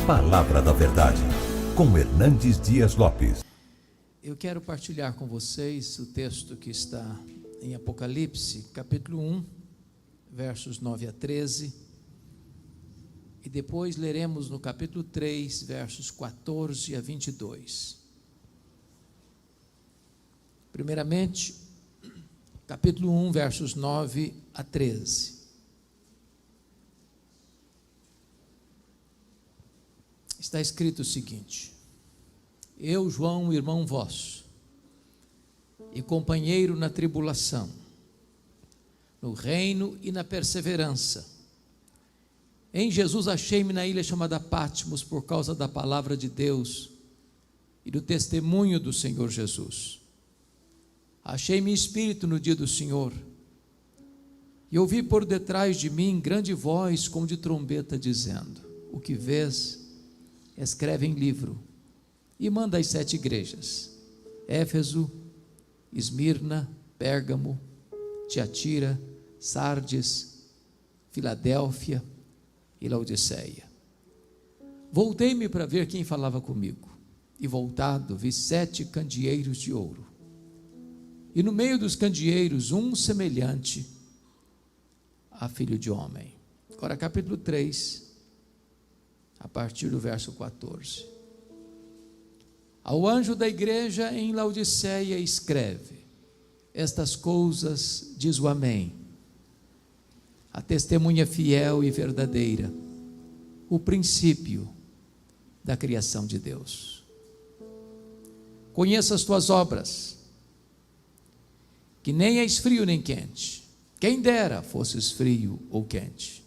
Palavra da Verdade, com Hernandes Dias Lopes. Eu quero partilhar com vocês o texto que está em Apocalipse, capítulo 1, versos 9 a 13, e depois leremos no capítulo 3, versos 14 a 22. Primeiramente, capítulo 1, versos 9 a 13. Está escrito o seguinte: Eu, João, irmão vosso, e companheiro na tribulação, no reino e na perseverança, em Jesus achei-me na ilha chamada Patmos por causa da palavra de Deus e do testemunho do Senhor Jesus. Achei-me espírito no dia do Senhor, e ouvi por detrás de mim grande voz como de trombeta dizendo: O que vês, escreve em livro e manda às 7 igrejas: Éfeso, Esmirna, Pérgamo, Tiatira, Sardes, Filadélfia e Laodiceia. Voltei-me para ver quem falava comigo, e voltado vi 7 candeeiros de ouro, e no meio dos candeeiros um semelhante a filho de homem. Agora capítulo 3, a partir do verso 14. Ao anjo da igreja em Laodiceia escreve: Estas coisas diz o Amém, a testemunha fiel e verdadeira, o princípio da criação de Deus. Conheço as tuas obras, que nem és frio nem quente. Quem dera fosses frio ou quente.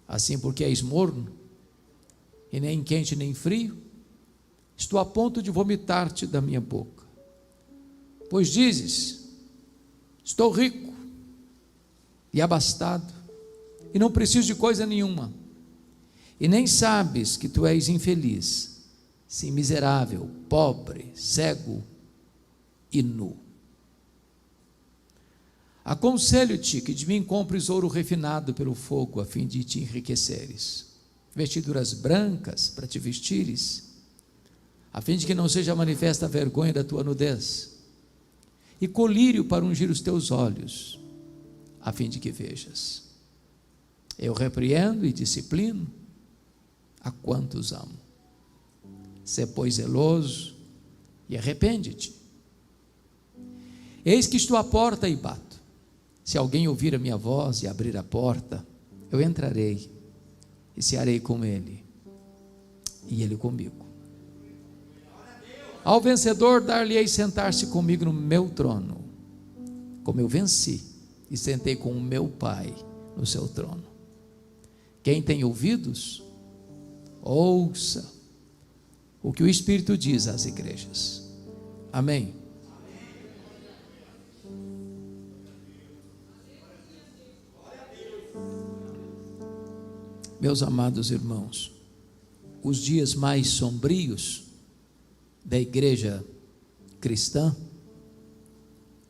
Assim, porque és morno, e nem quente nem frio, estou a ponto de vomitar-te da minha boca. Pois dizes: estou rico e abastado, e não preciso de coisa nenhuma, e nem sabes que tu és infeliz, sim, miserável, pobre, cego e nu. Aconselho-te que de mim compres ouro refinado pelo fogo, a fim de te enriqueceres, vestiduras brancas para te vestires, a fim de que não seja manifesta a vergonha da tua nudez, e colírio para ungir os teus olhos, a fim de que vejas. Eu repreendo e disciplino a quantos amo. Sê, pois, zeloso e arrepende-te. Eis que estou à porta e bato. Se alguém ouvir a minha voz e abrir a porta, eu entrarei e cearei com ele, e ele comigo. Ao vencedor dar-lhe-ei sentar-se comigo no meu trono, como eu venci e sentei com o meu Pai no seu trono. Quem tem ouvidos, ouça o que o Espírito diz às igrejas. Amém. Meus amados irmãos, os dias mais sombrios da igreja cristã,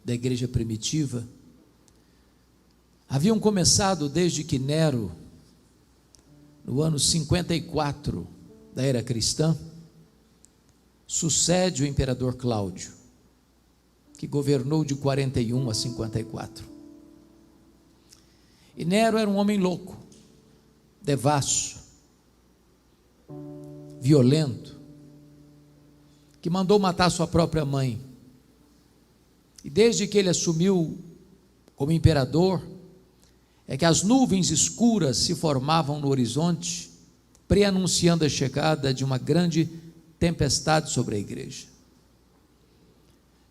da igreja primitiva, haviam começado desde que Nero, no ano 54 da era cristã, sucede o imperador Cláudio, que governou de 41 a 54. E Nero era um homem louco, devasso, violento, que mandou matar sua própria mãe. E desde que ele assumiu como imperador, é que as nuvens escuras se formavam no horizonte, preanunciando a chegada de uma grande tempestade sobre a igreja.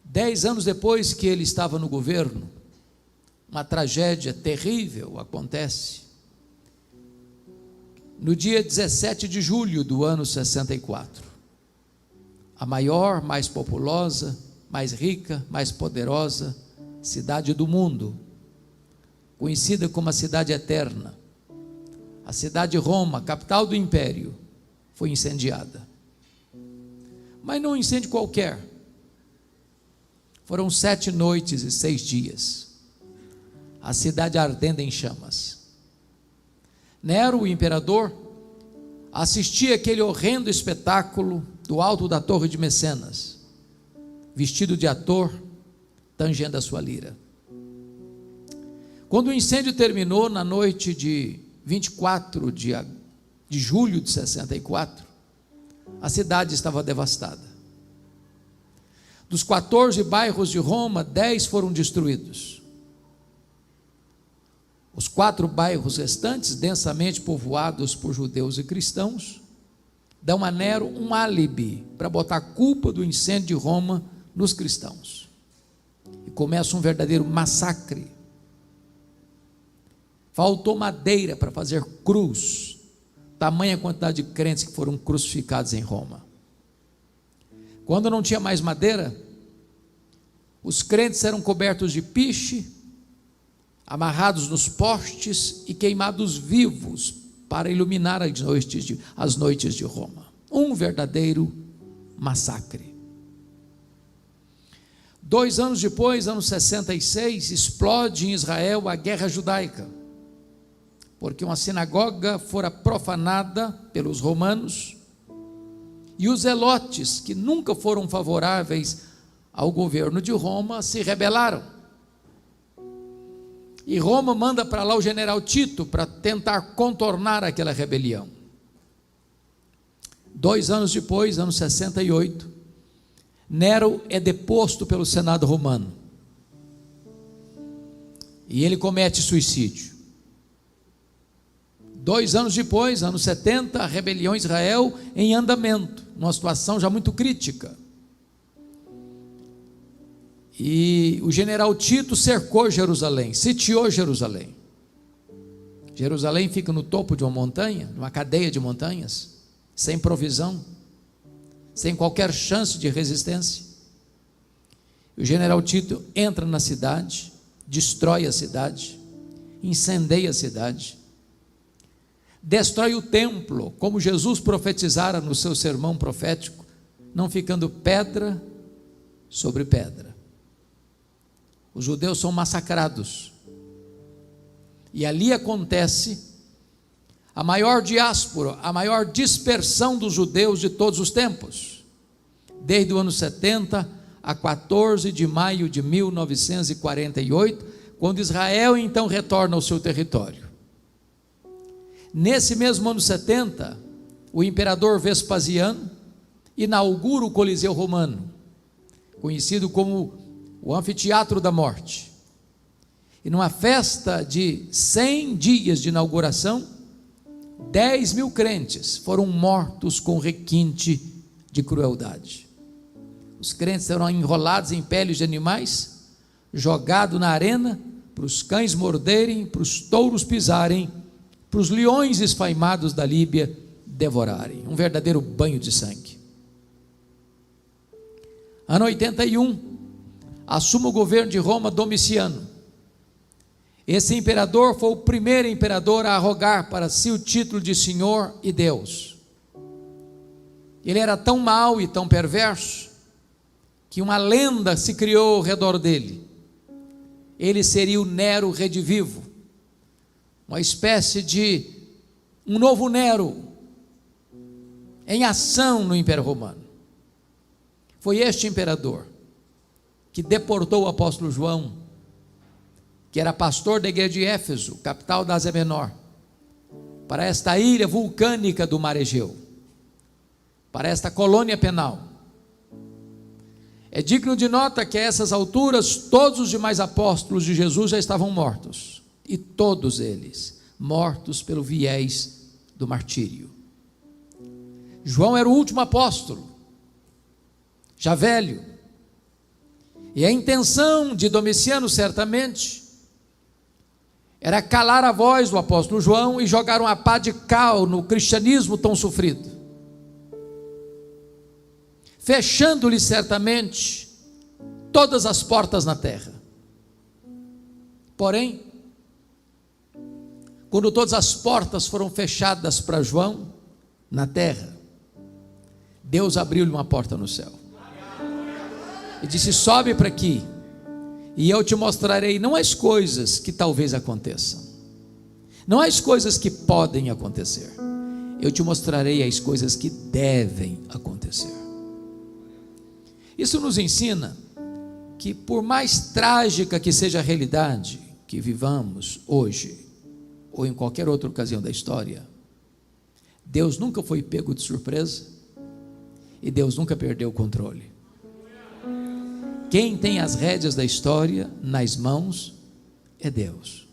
10 anos depois que ele estava no governo, uma tragédia terrível acontece. No dia 17 de julho do ano 64, a maior, mais populosa, mais rica, mais poderosa cidade do mundo, conhecida como a cidade eterna, a cidade de Roma, capital do império, foi incendiada. Mas não um incêndio qualquer. Foram 7 noites e 6 dias, a cidade ardendo em chamas. Nero, o imperador, assisti aquele horrendo espetáculo do alto da Torre de Mecenas, vestido de ator, tangendo a sua lira. Quando o incêndio terminou na noite de 24 de julho de 64, a cidade estava devastada. Dos 14 bairros de Roma, 10 foram destruídos. Os 4 bairros restantes, densamente povoados por judeus e cristãos, dão a Nero um álibi para botar a culpa do incêndio de Roma nos cristãos. E começa um verdadeiro massacre. Faltou madeira para fazer cruz, tamanha quantidade de crentes que foram crucificados em Roma. Quando não tinha mais madeira, os crentes eram cobertos de piche, amarrados nos postes e queimados vivos para iluminar as noites de Roma. Um verdadeiro massacre. 2 anos depois, ano 66, explode em Israel a guerra judaica, porque uma sinagoga fora profanada pelos romanos, e os zelotes, que nunca foram favoráveis ao governo de Roma, se rebelaram. E Roma manda para lá o general Tito para tentar contornar aquela rebelião. 2 anos depois, ano 68, Nero é deposto pelo Senado romano. E ele comete suicídio. 2 anos depois, ano 70, a rebelião em Israel em andamento, numa situação já muito crítica. E o general Tito cercou Jerusalém, sitiou Jerusalém. Jerusalém fica no topo de uma montanha, numa cadeia de montanhas, sem provisão, sem qualquer chance de resistência. O general Tito entra na cidade, destrói a cidade, incendeia a cidade, destrói o templo, como Jesus profetizara no seu sermão profético, não ficando pedra sobre pedra. Os judeus são massacrados, e ali acontece a maior diáspora, a maior dispersão dos judeus de todos os tempos, desde o ano 70 a 14 de maio de 1948, quando Israel então retorna ao seu território. Nesse mesmo ano 70, o imperador Vespasiano inaugura o Coliseu Romano, conhecido como o Anfiteatro da Morte. E numa festa de 100 dias de inauguração, 10.000 crentes foram mortos com requinte de crueldade. Os crentes eram enrolados em peles de animais, jogados na arena, para os cães morderem, para os touros pisarem, para os leões esfaimados da Líbia devorarem. Um verdadeiro banho de sangue. Ano 81, assume o governo de Roma Domiciano. Esse imperador foi o primeiro imperador a arrogar para si o título de Senhor e Deus. Ele era tão mau e tão perverso, que uma lenda se criou ao redor dele. Ele seria o Nero redivivo, uma espécie de um novo Nero em ação no Império Romano. Foi este imperador que deportou o apóstolo João, que era pastor da igreja de Éfeso, capital da Ásia Menor, para esta ilha vulcânica do Mar Egeu, para esta colônia penal. É digno de nota que a essas alturas todos os demais apóstolos de Jesus já estavam mortos, e todos eles mortos pelo viés do martírio. João era o último apóstolo, já velho, e a intenção de Domiciano certamente era calar a voz do apóstolo João e jogar uma pá de cal no cristianismo tão sofrido, fechando-lhe certamente todas as portas na terra. Porém, quando todas as portas foram fechadas para João na terra, Deus abriu-lhe uma porta no céu e disse: sobe para aqui, e eu te mostrarei não as coisas que talvez aconteçam, não as coisas que podem acontecer, eu te mostrarei as coisas que devem acontecer. Isso nos ensina que, por mais trágica que seja a realidade que vivamos hoje, ou em qualquer outra ocasião da história, Deus nunca foi pego de surpresa e Deus nunca perdeu o controle. Quem tem as rédeas da história nas mãos é Deus.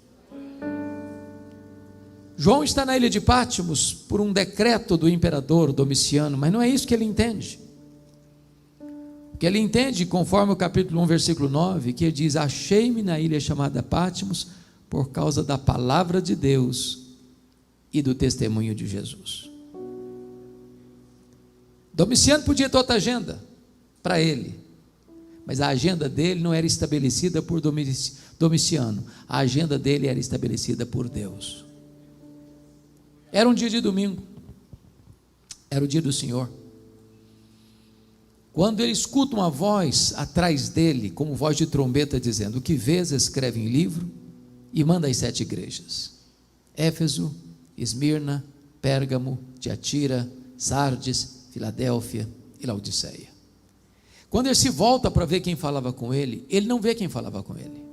João está na ilha de Patmos por um decreto do imperador Domiciano, mas não é isso que ele entende. O que ele entende, conforme o capítulo 1, versículo 9, que ele diz: achei-me na ilha chamada Patmos por causa da palavra de Deus e do testemunho de Jesus. Domiciano podia ter outra agenda para ele, mas a agenda dele não era estabelecida por Domiciano, a agenda dele era estabelecida por Deus. Era um dia de domingo, era o dia do Senhor. Quando ele escuta uma voz atrás dele, como voz de trombeta, dizendo: o que vês, escreve em livro e manda às 7 igrejas: Éfeso, Esmirna, Pérgamo, Tiatira, Sardes, Filadélfia e Laodiceia. Quando ele se volta para ver quem falava com ele, ele não vê quem falava com ele.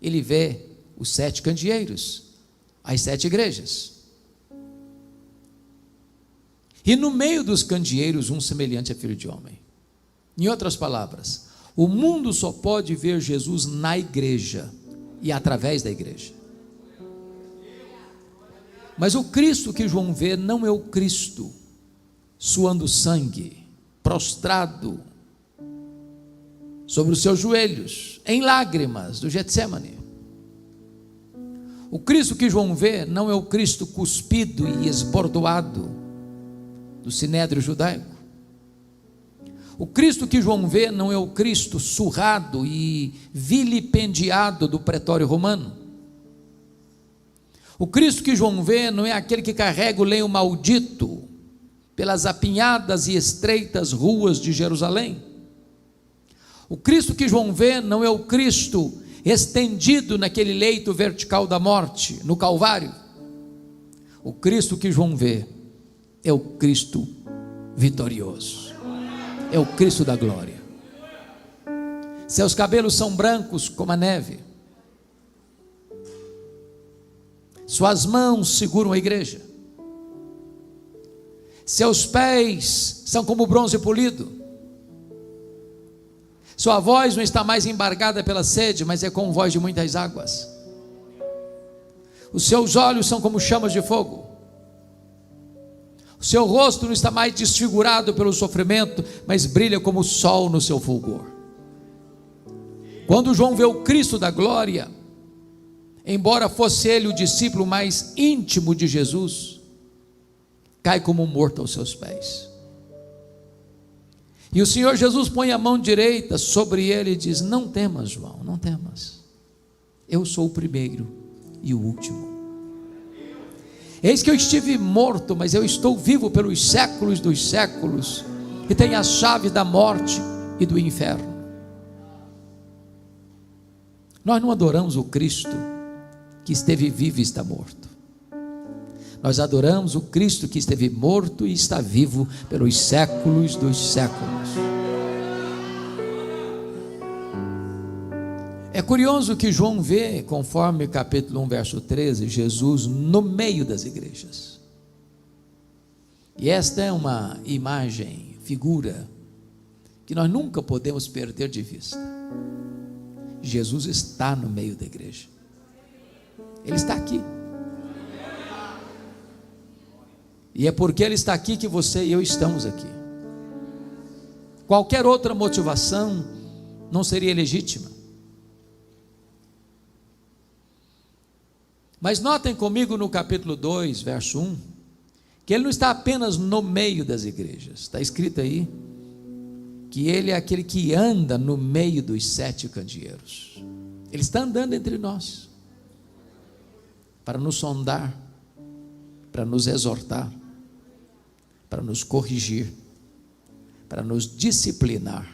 Ele vê os 7 candeeiros, as 7 igrejas. E no meio dos candeeiros, um semelhante a filho de homem. Em outras palavras, o mundo só pode ver Jesus na igreja e através da igreja. Mas o Cristo que João vê não é o Cristo suando sangue, prostrado sobre os seus joelhos, em lágrimas do Getsemane. O Cristo que João vê não é o Cristo cuspido e esbordoado do sinédrio judaico. O Cristo que João vê não é o Cristo surrado e vilipendiado do pretório romano. O Cristo que João vê não é aquele que carrega o lenho maldito pelas apinhadas e estreitas ruas de Jerusalém. O Cristo que João vê não é o Cristo estendido naquele leito vertical da morte, no Calvário. O Cristo que João vê é o Cristo vitorioso, é o Cristo da glória. Seus cabelos são brancos como a neve, suas mãos seguram a igreja, seus pés são como bronze polido, sua voz não está mais embargada pela sede, mas é com voz de muitas águas. Os seus olhos são como chamas de fogo. O seu rosto não está mais desfigurado pelo sofrimento, mas brilha como o sol no seu fulgor. Quando João vê o Cristo da glória, embora fosse ele o discípulo mais íntimo de Jesus, cai como morto aos seus pés. E o Senhor Jesus põe a mão direita sobre ele e diz: não temas, João, não temas, eu sou o primeiro e o último. Eis que eu estive morto, mas eu estou vivo pelos séculos dos séculos, e tenho a chave da morte e do inferno. Nós não adoramos o Cristo que esteve vivo e está morto. Nós adoramos o Cristo que esteve morto e está vivo pelos séculos dos séculos. É curioso que João vê, conforme capítulo 1, verso 13, Jesus no meio das igrejas. E esta é uma imagem, figura, que nós nunca podemos perder de vista. Jesus está no meio da igreja. Ele está aqui. E é porque Ele está aqui que você e eu estamos aqui. Qualquer outra motivação não seria legítima. Mas notem comigo no capítulo 2, verso 1, que Ele não está apenas no meio das igrejas. Está escrito aí que Ele é aquele que anda no meio dos 7 candeeiros. Ele está andando entre nós, para nos sondar, para nos exortar, para nos corrigir, para nos disciplinar,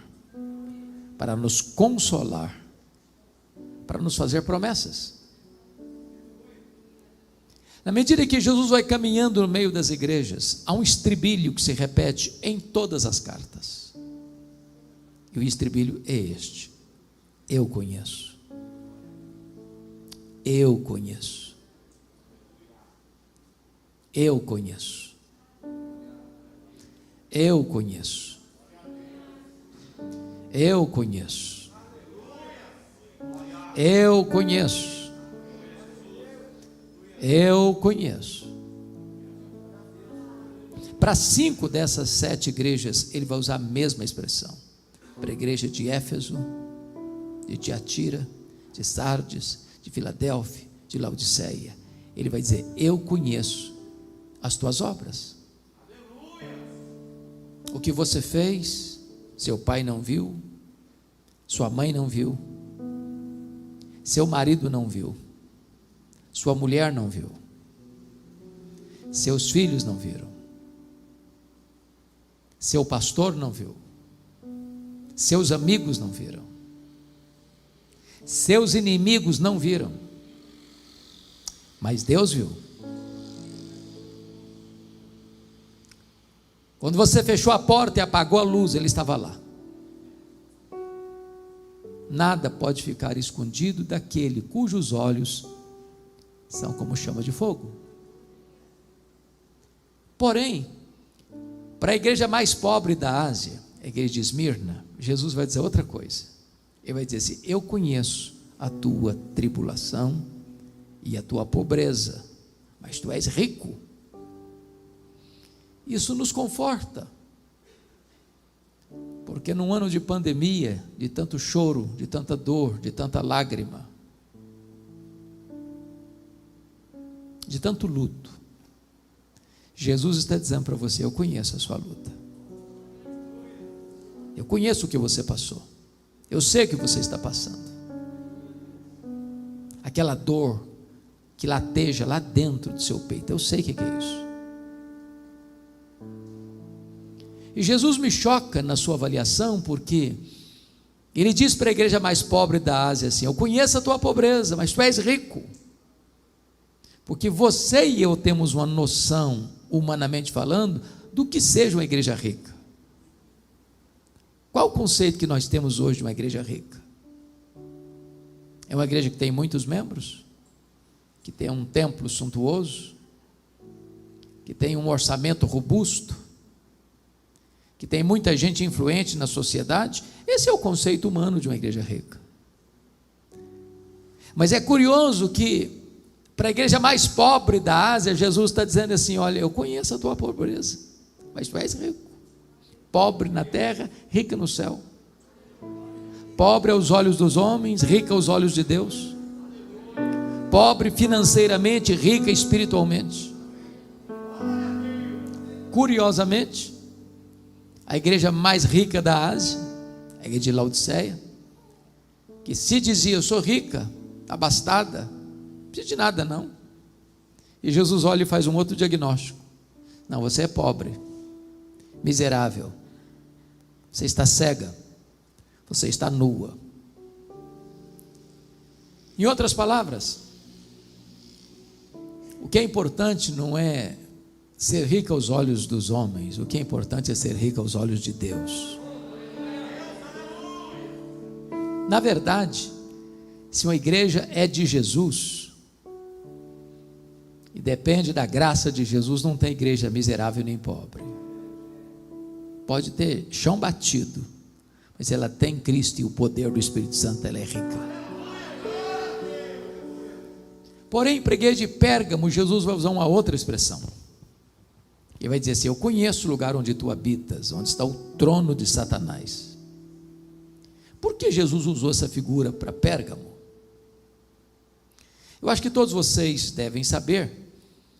para nos consolar, para nos fazer promessas. Na medida que Jesus vai caminhando no meio das igrejas, há um estribilho que se repete em todas as cartas. E o estribilho é este: eu conheço. Eu conheço. Eu conheço. Eu conheço. Eu conheço. Eu conheço. Eu conheço. Para 5 dessas 7 igrejas, ele vai usar a mesma expressão. Para a igreja de Éfeso, de Tiatira, de Sardes, de Filadélfia, de Laodiceia, ele vai dizer: eu conheço as tuas obras. O que você fez, seu pai não viu, sua mãe não viu, seu marido não viu, sua mulher não viu, seus filhos não viram, seu pastor não viu, seus amigos não viram, seus inimigos não viram, mas Deus viu. Quando você fechou a porta e apagou a luz, Ele estava lá. Nada pode ficar escondido daquele cujos olhos são como chama de fogo. Porém, para a igreja mais pobre da Ásia, a igreja de Esmirna, Jesus vai dizer outra coisa. Ele vai dizer assim: eu conheço a tua tribulação e a tua pobreza, mas tu és rico. Isso nos conforta, porque num ano de pandemia, de tanto choro, de tanta dor, de tanta lágrima, de tanto luto, Jesus está dizendo para você: eu conheço a sua luta, eu conheço o que você passou, eu sei o que você está passando, aquela dor que lateja lá dentro do seu peito, eu sei o que é isso. E Jesus me choca na sua avaliação, porque Ele diz para a igreja mais pobre da Ásia assim: eu conheço a tua pobreza, mas tu és rico. Porque você e eu temos uma noção, humanamente falando, do que seja uma igreja rica. Qual o conceito que nós temos hoje de uma igreja rica? É uma igreja que tem muitos membros, que tem um templo suntuoso, que tem um orçamento robusto, que tem muita gente influente na sociedade. Esse é o conceito humano de uma igreja rica. Mas é curioso que para a igreja mais pobre da Ásia, Jesus está dizendo assim: olha, eu conheço a tua pobreza, mas tu és rico. Pobre na terra, rica no céu. Pobre aos olhos dos homens, rica aos olhos de Deus. Pobre financeiramente, rica espiritualmente. Curiosamente, a igreja mais rica da Ásia, a igreja de Laodiceia, que se dizia: eu sou rica, abastada, não precisa de nada não. E Jesus olha e faz um outro diagnóstico: não, você é pobre, miserável, você está cega, você está nua. Em outras palavras, o que é importante não é ser rico aos olhos dos homens, o que é importante é ser rico aos olhos de Deus. Na verdade, se uma igreja é de Jesus e depende da graça de Jesus, não tem igreja miserável nem pobre. Pode ter chão batido, mas ela tem Cristo e o poder do Espírito Santo, ela é rica. Porém, para a igreja de Pérgamo, Jesus vai usar uma outra expressão. Ele vai dizer assim: eu conheço o lugar onde tu habitas, onde está o trono de Satanás. Por que Jesus usou essa figura para Pérgamo? Eu acho que todos vocês devem saber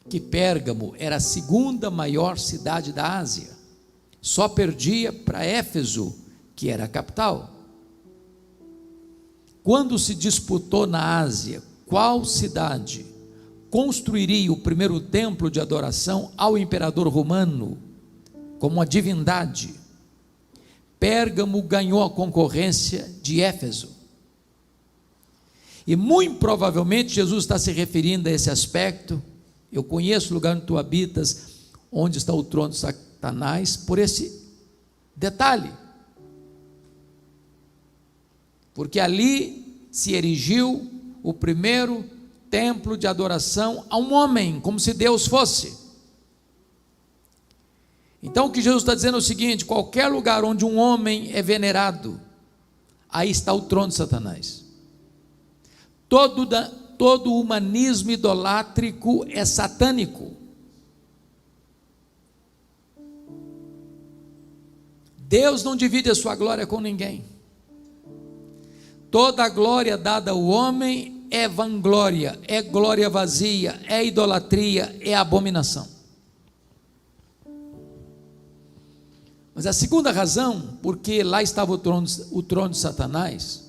que Pérgamo era a segunda maior cidade da Ásia, só perdia para Éfeso, que era a capital. Quando se disputou na Ásia qual cidade construiria o primeiro templo de adoração ao imperador romano, como uma divindade, Pérgamo ganhou a concorrência de Éfeso. E muito provavelmente Jesus está se referindo a esse aspecto Eu conheço o lugar onde tu habitas, onde está o trono de Satanás, por esse detalhe. Porque ali se erigiu o primeiro templo de adoração a um homem, como se Deus fosse. Então o que Jesus está dizendo é o seguinte: qualquer lugar onde um homem é venerado, aí está o trono de Satanás. Todo humanismo idolátrico é satânico. Deus não divide a sua glória com ninguém. Toda a glória dada ao homem é vanglória, é glória vazia, é idolatria, é abominação. Mas a segunda razão, porque lá estava o trono de Satanás,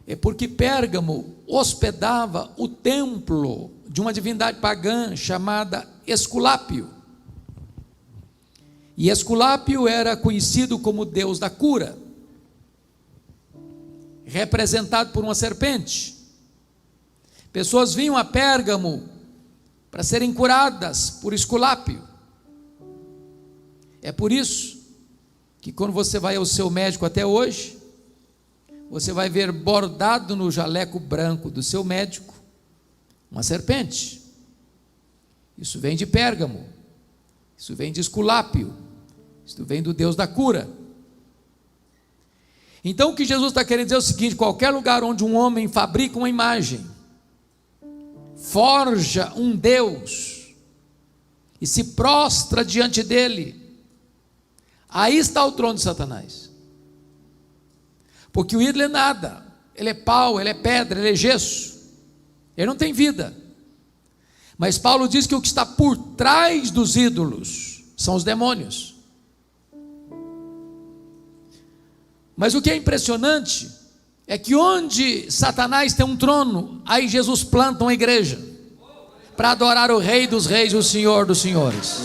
é porque Pérgamo hospedava o templo de uma divindade pagã chamada Esculápio. E Esculápio era conhecido como Deus da cura, representado por uma serpente. Pessoas vinham a Pérgamo para serem curadas por Esculápio. É por isso que quando você vai ao seu médico até hoje, você vai ver bordado no jaleco branco do seu médico uma serpente. Isso vem de Pérgamo, isso vem de Esculápio, isso vem do Deus da cura. Então o que Jesus está querendo dizer é o seguinte: qualquer lugar onde um homem fabrica uma imagem, forja um Deus e se prostra diante dele, aí está o trono de Satanás. Porque o ídolo é nada, ele é pau, ele é pedra, ele é gesso, ele não tem vida. Mas Paulo diz que o que está por trás dos ídolos são os demônios. Mas o que é impressionante é que onde Satanás tem um trono, aí Jesus planta uma igreja para adorar o Rei dos Reis, o Senhor dos Senhores.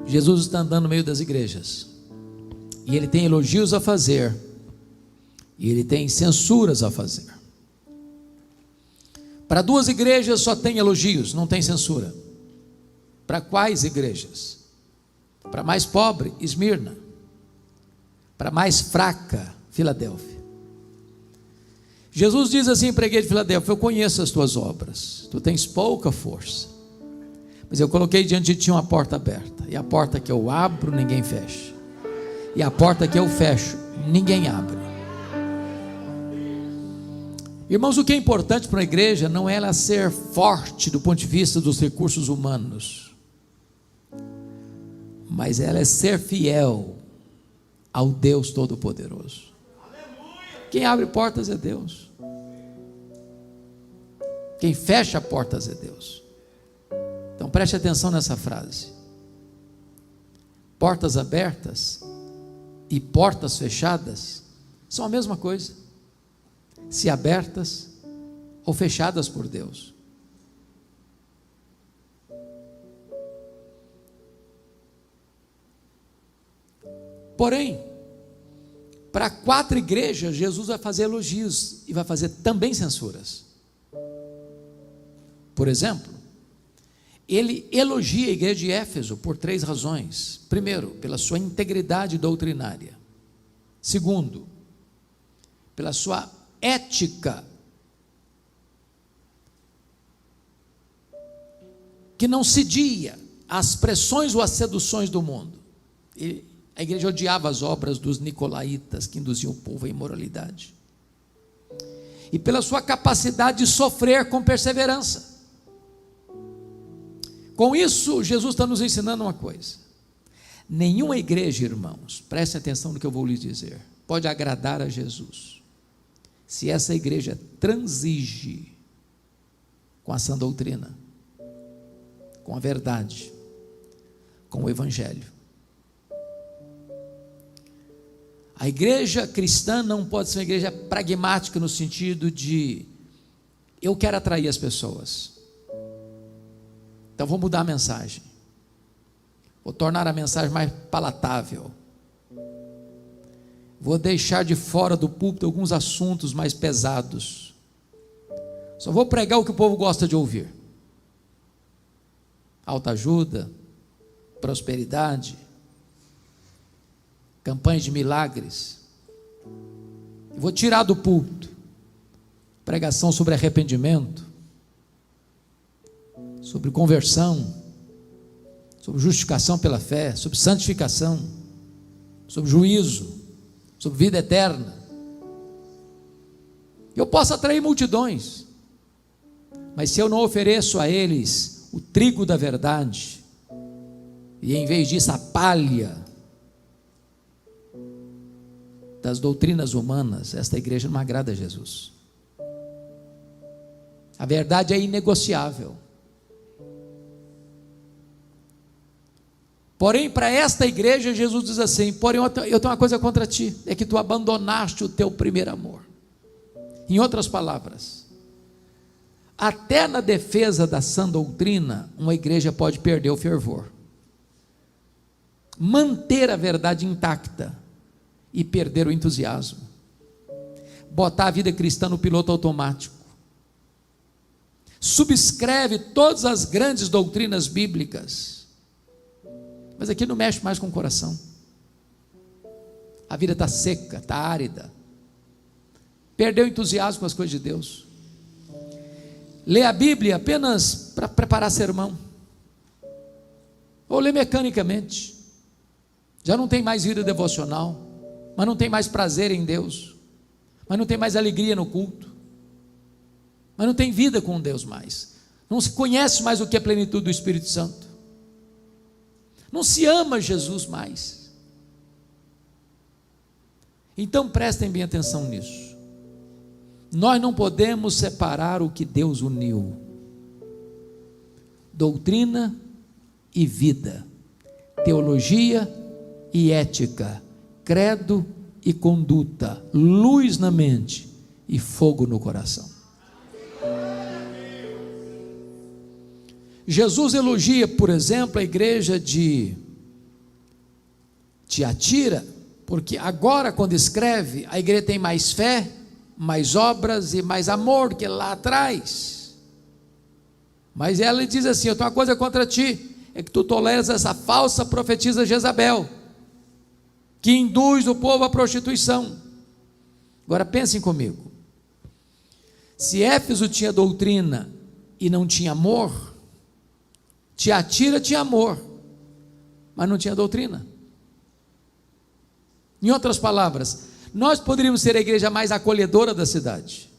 Jesus está andando no meio das igrejas, e ele tem elogios a fazer, e ele tem censuras a fazer. Para duas igrejas só tem elogios, não tem censura. Para quais igrejas? Para mais pobre, Esmirna. Para mais fraca, Filadélfia. Jesus diz assim para a igreja de Filadélfia: eu conheço as tuas obras, tu tens pouca força, mas eu coloquei diante de ti uma porta aberta, e a porta que eu abro, ninguém fecha, e a porta que eu fecho, ninguém abre. Irmãos, o que é importante para a igreja não é ela ser forte do ponto de vista dos recursos humanos, mas ela é ser fiel ao Deus Todo-Poderoso. Quem abre portas é Deus, quem fecha portas é Deus. Então preste atenção nessa frase: portas abertas e portas fechadas são a mesma coisa, se abertas ou fechadas por Deus. Porém, para 4 igrejas, Jesus vai fazer elogios e vai fazer também censuras. Por exemplo, ele elogia a igreja de Éfeso por 3 razões. Primeiro, pela sua integridade doutrinária. Segundo, pela sua ética, que não cedia às pressões ou às seduções do mundo. A igreja odiava as obras dos nicolaítas, que induziam o povo à imoralidade. E pela sua capacidade de sofrer com perseverança. Com isso, Jesus está nos ensinando uma coisa: nenhuma igreja, irmãos, prestem atenção no que eu vou lhes dizer, pode agradar a Jesus se essa igreja transige com a sã doutrina, com a verdade, com o evangelho. A igreja cristã não pode ser uma igreja pragmática no sentido de eu quero atrair as pessoas, então vou mudar a mensagem, Vou tornar a mensagem mais palatável. Vou deixar de fora do púlpito alguns assuntos mais pesados. Só vou pregar o que o povo gosta de ouvir: autoajuda, prosperidade, campanha de milagres. Vou tirar do púlpito pregação sobre arrependimento, sobre conversão, sobre justificação pela fé, sobre santificação, sobre juízo, sobre vida eterna. Eu posso atrair multidões, mas se eu não ofereço a eles o trigo da verdade, e em vez disso a palha das doutrinas humanas, esta igreja não agrada a Jesus. A verdade é inegociável. Porém, para esta igreja, Jesus diz assim: porém, eu tenho uma coisa contra ti, é que tu abandonaste o teu primeiro amor. Em outras palavras, até na defesa da sã doutrina, uma igreja pode perder o fervor, manter a verdade intacta e perder o entusiasmo, botar a vida cristã no piloto automático, subscreve todas as grandes doutrinas bíblicas, mas aqui não mexe mais com o coração. A vida está seca, está árida, perdeu o entusiasmo com as coisas de Deus, lê a Bíblia apenas para preparar sermão, ou lê mecanicamente, já não tem mais vida devocional, mas não tem mais prazer em Deus, mas não tem mais alegria no culto, mas não tem vida com Deus mais, não se conhece mais o que é plenitude do Espírito Santo, não se ama Jesus mais. Então prestem bem atenção nisso. Nós não podemos separar o que Deus uniu: doutrina e vida, teologia e ética, credo e conduta, luz na mente e fogo no coração. Jesus elogia, por exemplo, a igreja de Tiatira, porque agora, quando escreve, a igreja tem mais fé, mais obras e mais amor que lá atrás. Mas ela diz assim: eu tenho uma coisa contra ti, é que tu toleras essa falsa profetisa Jezabel, que induz o povo à prostituição. Agora pensem comigo: se Éfeso tinha doutrina e não tinha amor, Tiatira tinha amor, mas não tinha doutrina. Em outras palavras, nós poderíamos ser a igreja mais acolhedora da cidade,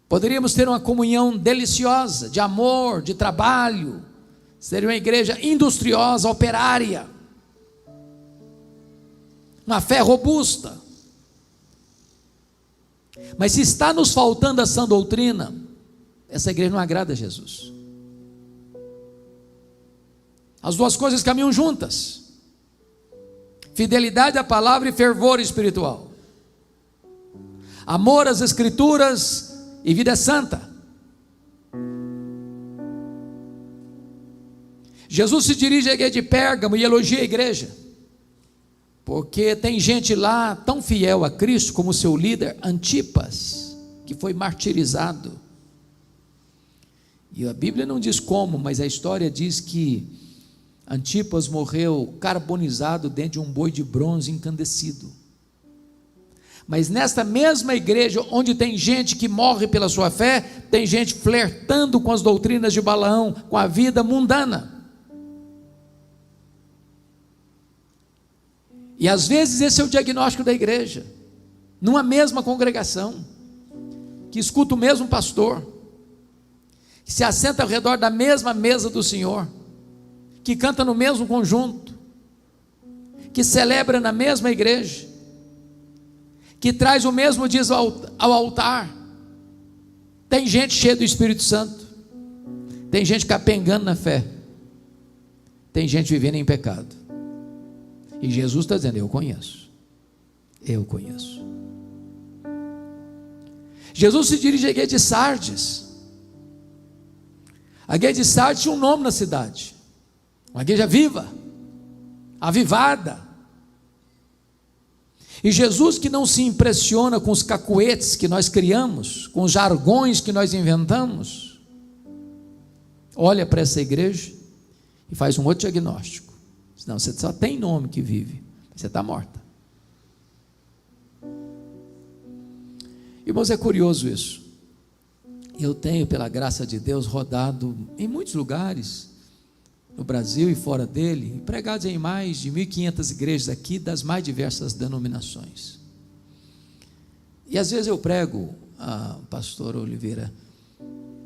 poderíamos ter uma comunhão deliciosa, de amor, de trabalho, seria uma igreja industriosa, operária, uma fé robusta. Mas se está nos faltando a sã doutrina, essa igreja não agrada a Jesus. As duas coisas caminham juntas: fidelidade à palavra e fervor espiritual, amor às escrituras e vida santa. Jesus se dirige à igreja de Pérgamo e elogia a igreja, porque tem gente lá tão fiel a Cristo como seu líder Antipas, que foi martirizado. E a Bíblia não diz como, mas a história diz que Antipas morreu carbonizado dentro de um boi de bronze incandescido. Mas nesta mesma igreja, onde tem gente que morre pela sua fé, tem gente flertando com as doutrinas de Balaão, com a vida mundana. E às vezes esse é o diagnóstico da igreja, numa mesma congregação, que escuta o mesmo pastor, que se assenta ao redor da mesma mesa do Senhor, que canta no mesmo conjunto, que celebra na mesma igreja, que traz o mesmo dízimo ao altar. Tem gente cheia do Espírito Santo, tem gente capengando na fé, tem gente vivendo em pecado, e Jesus está dizendo: eu conheço. Jesus se dirige à igreja de Sardes. A igreja de Sardes tinha um nome na cidade, uma igreja viva, avivada. E Jesus, que não se impressiona com os cacuetes que nós criamos, com os jargões que nós inventamos, olha para essa igreja e faz um outro diagnóstico. Senão você só tem nome que vive, você está morta. Irmãos, é curioso isso. Eu tenho, pela graça de Deus, rodado em muitos lugares, no Brasil e fora dele, pregados em mais de 1.500 igrejas aqui, das mais diversas denominações. E às vezes eu prego, pastor Oliveira,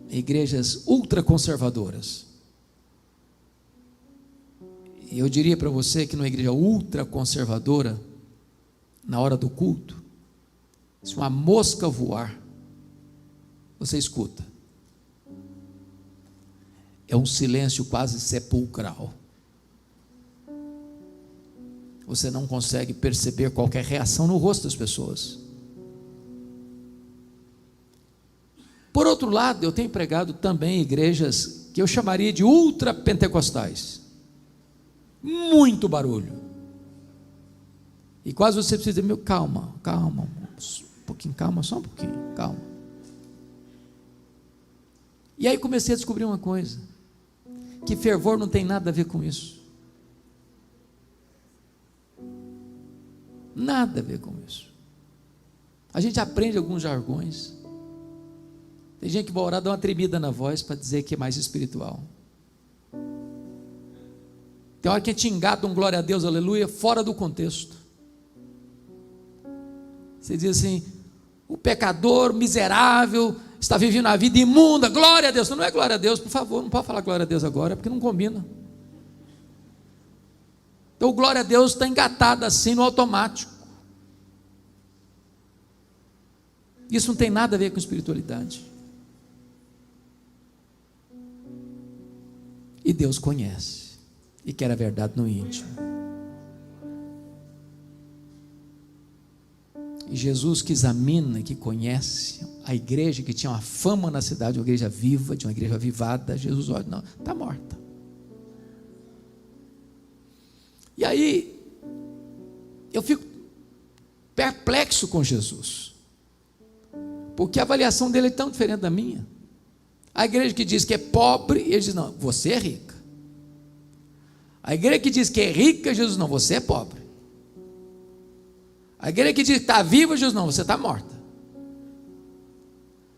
em igrejas ultraconservadoras. E eu diria para você que numa igreja ultraconservadora, na hora do culto, se uma mosca voar, você escuta. É um silêncio quase sepulcral. Você não consegue perceber qualquer reação no rosto das pessoas. Por outro lado, eu tenho pregado também em igrejas que eu chamaria de ultrapentecostais. Muito barulho. E quase você precisa dizer, calma, um pouquinho, calma, só um pouquinho, calma. E aí comecei a descobrir uma coisa, que fervor não tem nada a ver com isso. Nada a ver com isso. A gente aprende alguns jargões. Tem gente que vai orar, dá uma tremida na voz para dizer que é mais espiritual. Tem hora que te engata um glória a Deus, aleluia, fora do contexto. Você diz assim, o pecador miserável está vivendo a vida imunda, glória a Deus. Não é glória a Deus, por favor, não pode falar glória a Deus agora, porque não combina. Então o glória a Deus está engatado assim no automático. Isso não tem nada a ver com espiritualidade. E Deus conhece e quer a verdade no íntimo. E Jesus, que examina, que conhece a igreja que tinha uma fama na cidade, uma igreja viva, de uma igreja avivada, Jesus olha, não, está morta. E aí eu fico perplexo com Jesus, porque a avaliação dele é tão diferente da minha. A igreja que diz que é pobre, ele diz, não, você é rica. A igreja que diz que é rica, Jesus, não, você é pobre. A igreja que diz que está viva, Jesus, não, você está morta.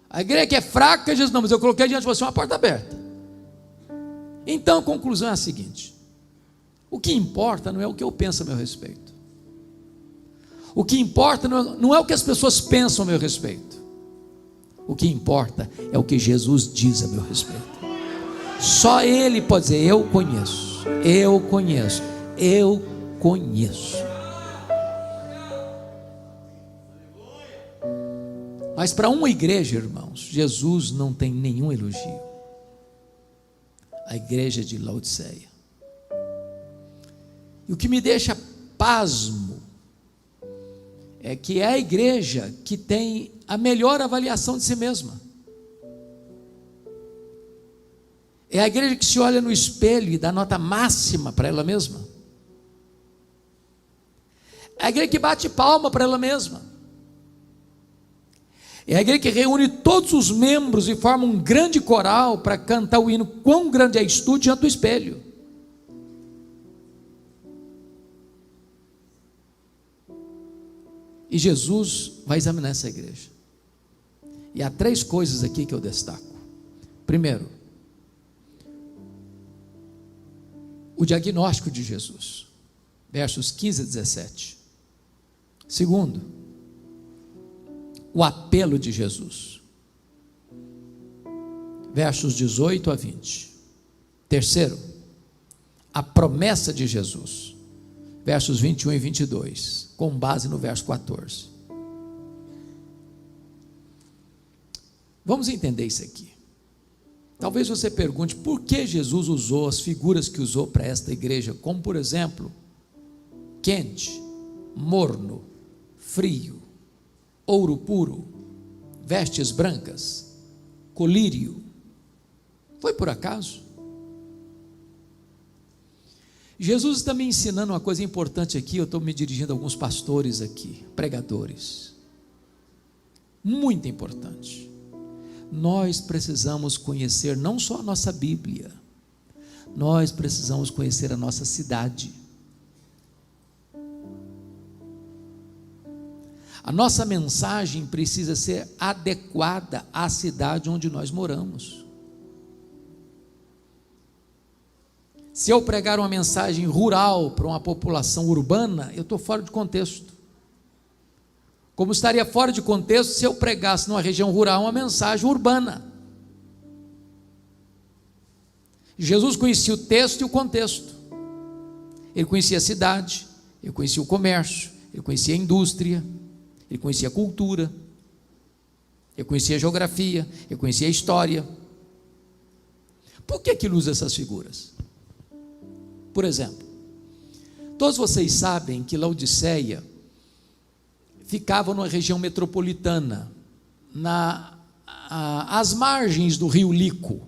A igreja que é fraca, Jesus, não, mas eu coloquei diante de você uma porta aberta. Então a conclusão é a seguinte: o que importa não é o que eu penso a meu respeito. O que importa não é o que as pessoas pensam a meu respeito. O que importa é o que Jesus diz a meu respeito. Só Ele pode dizer, eu conheço, eu conheço, eu conheço. Mas para uma igreja, irmãos, Jesus não tem nenhum elogio. A igreja de Laodiceia. E o que me deixa pasmo é que é a igreja que tem a melhor avaliação de si mesma. É a igreja que se olha no espelho e dá nota máxima para ela mesma. É a igreja que bate palma para ela mesma. É a igreja que reúne todos os membros e forma um grande coral para cantar o hino Quão Grande És Tu diante do espelho. E Jesus vai examinar essa igreja. E há 3 coisas aqui que eu destaco. Primeiro, o diagnóstico de Jesus, versos 15 a 17. Segundo, o apelo de Jesus, versos 18 a 20. Terceiro, a promessa de Jesus, versos 21 e 22, com base no verso 14. Vamos entender isso aqui. Talvez você pergunte por que Jesus usou as figuras que usou para esta igreja, como por exemplo, quente, morno, frio, ouro puro, vestes brancas, colírio. Foi por acaso? Jesus está me ensinando uma coisa importante aqui. Eu estou me dirigindo a alguns pastores aqui, pregadores, muito importante. Nós precisamos conhecer não só a nossa Bíblia, nós precisamos conhecer a nossa cidade. A nossa mensagem precisa ser adequada à cidade onde nós moramos. Se eu pregar uma mensagem rural para uma população urbana, eu estou fora de contexto. Como estaria fora de contexto se eu pregasse numa região rural uma mensagem urbana. Jesus conhecia o texto e o contexto. Ele conhecia a cidade, ele conhecia o comércio, ele conhecia a indústria, ele conhecia a cultura, ele conhecia a geografia, ele conhecia a história. Por que ele usa essas figuras? Por exemplo, todos vocês sabem que Laodiceia ficava numa região metropolitana, às margens do rio Lico.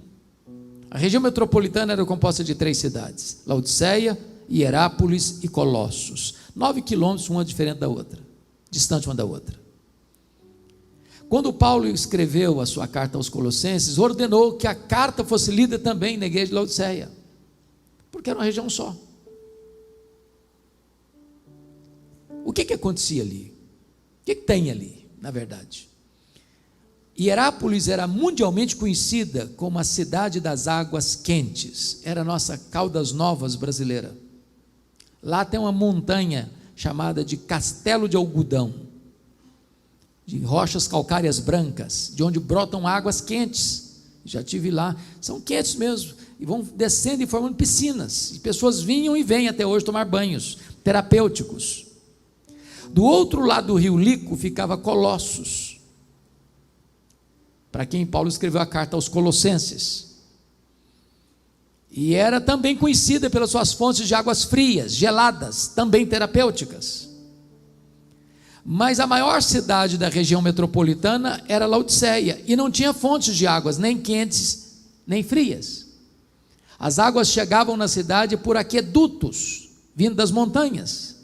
A região metropolitana era composta de 3 cidades: Laodiceia, Hierápolis e Colossos, 9 quilômetros, uma diferente da outra, distante uma da outra. Quando Paulo escreveu a sua carta aos Colossenses, ordenou que a carta fosse lida também na igreja de Laodiceia, porque era uma região só. O que acontecia ali? O que tem ali, na verdade? Hierápolis era mundialmente conhecida como a cidade das águas quentes, era a nossa Caldas Novas brasileira. Lá tem uma montanha chamada de Castelo de Algodão, de rochas calcárias brancas, de onde brotam águas quentes. Já estive lá, são quentes mesmo, e vão descendo e formando piscinas, e pessoas vinham e vêm até hoje tomar banhos terapêuticos. Do outro lado do rio Lico ficava Colossos, para quem Paulo escreveu a carta aos Colossenses, e era também conhecida pelas suas fontes de águas frias, geladas, também terapêuticas. Mas a maior cidade da região metropolitana era Laodiceia, e não tinha fontes de águas, nem quentes, nem frias. As águas chegavam na cidade por aquedutos, vindo das montanhas,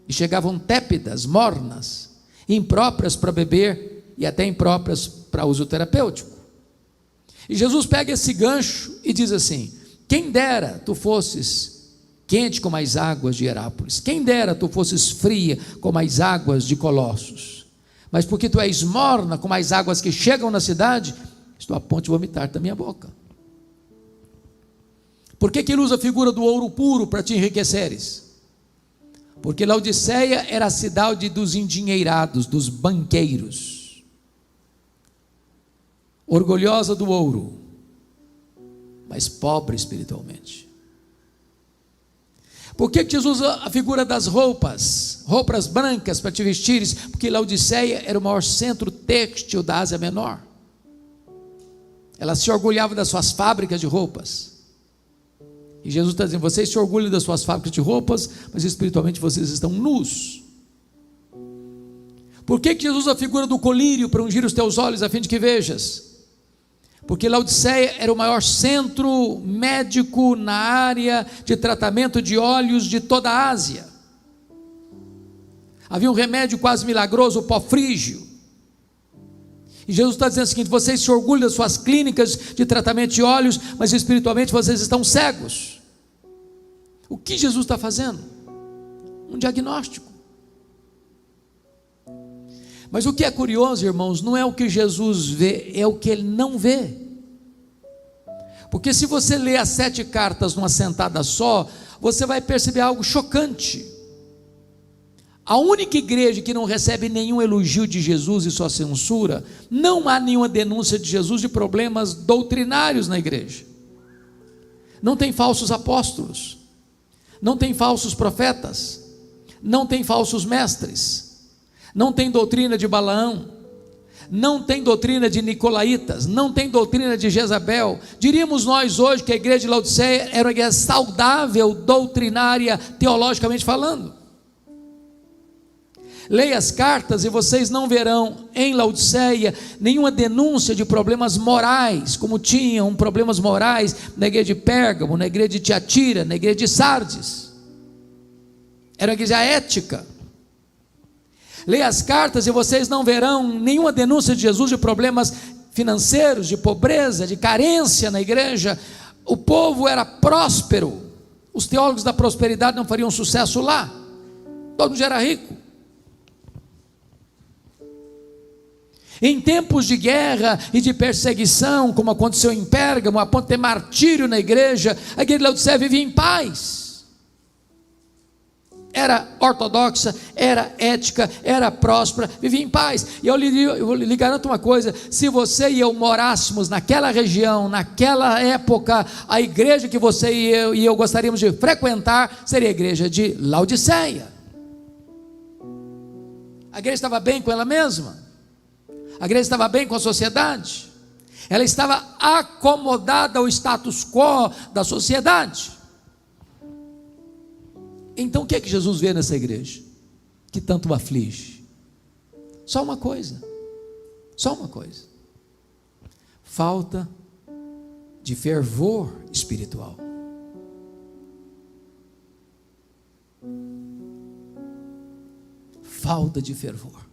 e chegavam tépidas, mornas, impróprias para beber, e até impróprias para uso terapêutico. E Jesus pega esse gancho e diz assim: quem dera tu fosses quente como as águas de Hierápolis, quem dera tu fosses fria como as águas de Colossos, mas porque tu és morna como as águas que chegam na cidade, estou a ponto de vomitar da minha boca. Por que ele usa a figura do ouro puro para te enriqueceres? Porque Laodiceia era a cidade dos endinheirados, dos banqueiros, orgulhosa do ouro, mas pobre espiritualmente. Por que Jesus usa a figura das roupas brancas para te vestires? Porque Laodiceia era o maior centro têxtil da Ásia Menor. Ela se orgulhava das suas fábricas de roupas. E Jesus está dizendo: vocês se orgulham das suas fábricas de roupas, mas espiritualmente vocês estão nus. Por que Jesus usa a figura do colírio para ungir os teus olhos a fim de que vejas? Porque Laodiceia era o maior centro médico na área de tratamento de olhos de toda a Ásia. Havia um remédio quase milagroso, o pó frígio. E Jesus está dizendo o seguinte: vocês se orgulham das suas clínicas de tratamento de olhos, mas espiritualmente vocês estão cegos. O que Jesus está fazendo? Um diagnóstico. Mas o que é curioso, irmãos, não é o que Jesus vê, é o que ele não vê. Porque se você lê as 7 cartas numa sentada só, você vai perceber algo chocante. A única igreja que não recebe nenhum elogio de Jesus e só censura, não há nenhuma denúncia de Jesus de problemas doutrinários na igreja. Não tem falsos apóstolos, não tem falsos profetas, não tem falsos mestres, não tem doutrina de Balaão, não tem doutrina de Nicolaítas, não tem doutrina de Jezabel. Diríamos nós hoje que a igreja de Laodiceia era uma igreja saudável, doutrinária, teologicamente falando. Leia as cartas e vocês não verão em Laodiceia nenhuma denúncia de problemas morais, como tinham problemas morais na igreja de Pérgamo, na igreja de Tiatira, na igreja de Sardes. Era uma igreja ética. Leia as cartas e vocês não verão nenhuma denúncia de Jesus de problemas financeiros, de pobreza, de carência na igreja. O povo era próspero. Os teólogos da prosperidade não fariam sucesso lá. Todo mundo já era rico. Em tempos de guerra e de perseguição, como aconteceu em Pérgamo, a ponto de ter martírio na igreja, a igreja de Laodiceia vivia em paz. Era ortodoxa, era ética, era próspera, vivia em paz. E eu lhe garanto uma coisa: se você e eu morássemos naquela região, naquela época, a igreja que você e eu gostaríamos de frequentar seria a igreja de Laodiceia. A igreja estava bem com ela mesma? A igreja estava bem com a sociedade? Ela estava acomodada ao status quo da sociedade? Então o que é que Jesus vê nessa igreja que tanto o aflige? Só uma coisa: falta de fervor espiritual. Falta de fervor.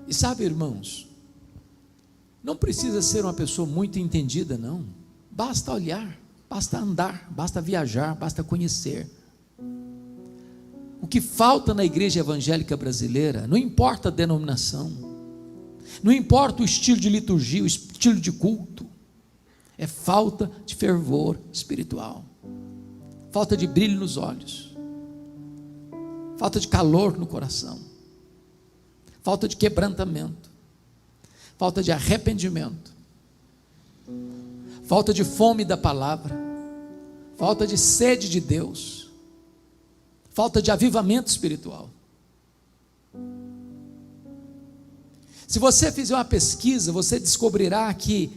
E sabe, irmãos, não precisa ser uma pessoa muito entendida, não. Basta olhar, basta andar, basta viajar, basta conhecer. O que falta na igreja evangélica brasileira, não importa a denominação, não importa o estilo de liturgia, o estilo de culto, é falta de fervor espiritual, falta de brilho nos olhos, falta de calor no coração, falta de quebrantamento, falta de arrependimento, falta de fome da palavra, falta de sede de Deus, falta de avivamento espiritual. Se você fizer uma pesquisa, você descobrirá que